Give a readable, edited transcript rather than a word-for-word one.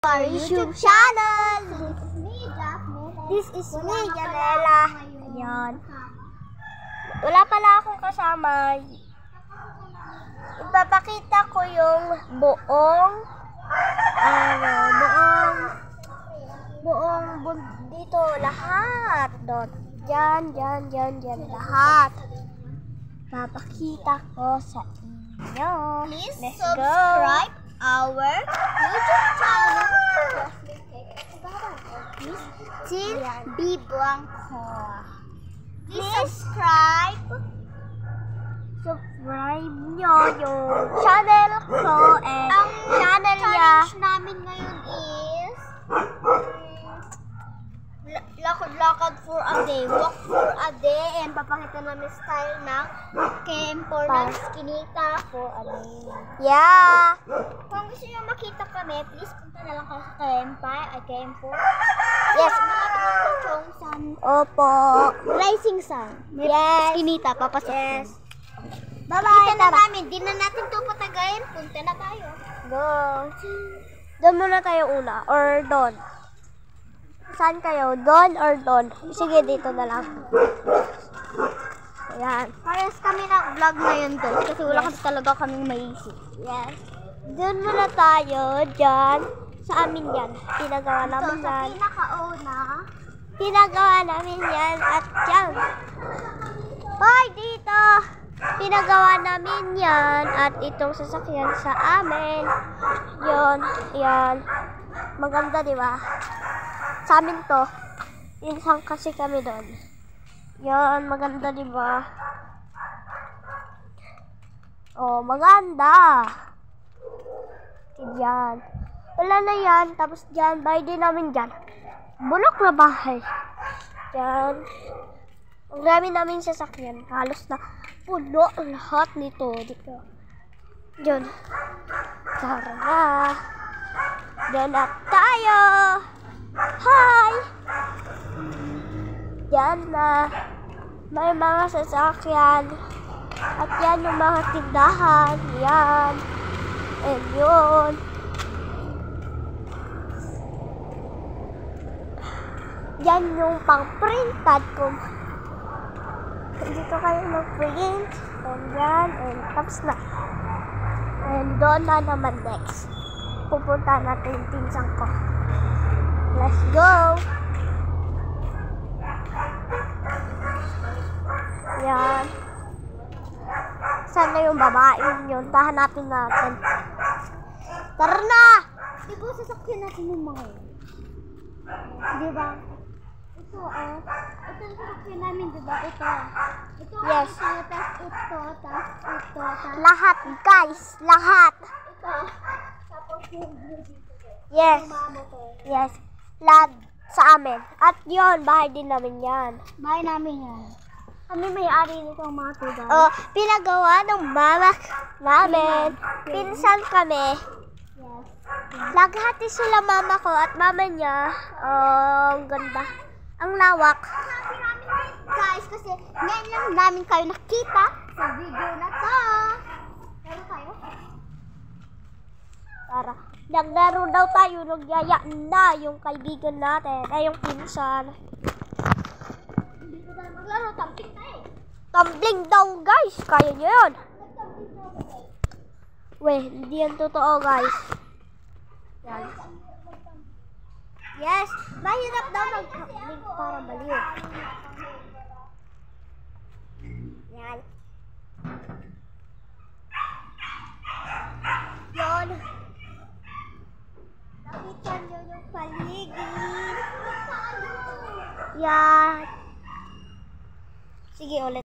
Our YouTube channel. This is me, Janela. Ayan. Wala pala akong kasama. Ipapakita ko yung buong dito lahat. Diyan, lahat. Papakita ko sa inyo. Please Let's subscribe our YouTube channel. Till Biblanco. Please subscribe nyo yung channel ko and Ang channel niya. challenge namin ngayon is lakad for a day, walk for a day, and papakita namin style ng camper ng skinita for a day. Yeah. Kung gusto nyo makita kami, please punta na lang kayo sa camper. Yes. Malapit lang sa Chongsan. Opo. Rising Sun. Yes. Skinita, papasok. Yes. Bye-bye. Bye-bye. Kita na namin. Di na natin ito patagayin. Punta na tayo. Go. Doon muna tayo una. Or doon. Saan kayo? Doon or doon? Sige, dito na lang. Ayan. Parehas kami nag-vlog ngayon guys. Kasi wala kasi talaga kaming maisip. Yes. Doon muna tayo. Diyan. Sa amin yan. Pinagawa namin So, sa yan. pinakauna, Pinagawa namin yan. At yan. Hoy, dito. Pinagawa namin yan. At itong sasakyan sa amin. Yun. Yan. Maganda, di ba? Sa amin to. Insang kasi kami doon. Yan. Maganda, di ba? Oh, maganda. Yan. Wala na yan. Tapos dyan, bahay din namin dyan. Bulok na bahay. Yan. Ang dami namin sasakyan. Halos na puno lahat nito. Dito. Diyan. Tara na. Diyan na tayo. Hi! Diyan na. May mga sasakyan. At yan yung mga tindahan. Yan. And yun. Yan yung pang-printad ko. Dito kayo mag-print. And yan. And tapos na. And doon na naman next. Pupunta natin yung pinsang ko. Let's go! Yan. Saan na yung babaeng yun? Tahanapin natin. Tara na! di ba sasakyan natin yung mga yun? Di ba? Ito ito yung sasakyan namin, di ba? Ito. Ito, Yes. tas ito, tas Lahat, guys! Lahat! ito. Tapos yung blue dito. Yes. Mamo ko. Yes. Lahat sa amin. At yun, bahay din namin yan. Bahay namin yan. Kami may-ari nito mga tugas. Oh, pinagawa ng mama namin. Pinsan kami. Yes. Laghati sila mama ko at mama niya. Ang ganda. Ang lawak. Happy namin guys kasi ngayon lang namin kayo nakita sa video na to. Pero tayo? Tara. Naglaro daw tayo. Nagyaya na yung kaibigan natin. Ay, yung pinsan. Hindi ko tayo maglaro. Tamping tayo. Tumbling daw, guys. Kaya nyo yun. Weh, hindi yan totoo, guys. Yan. Yes. Mahirap daw mag-tumbling para baliw. Yan. Yon. Nakita nyo yung paligid. Yan. Sige, ulit.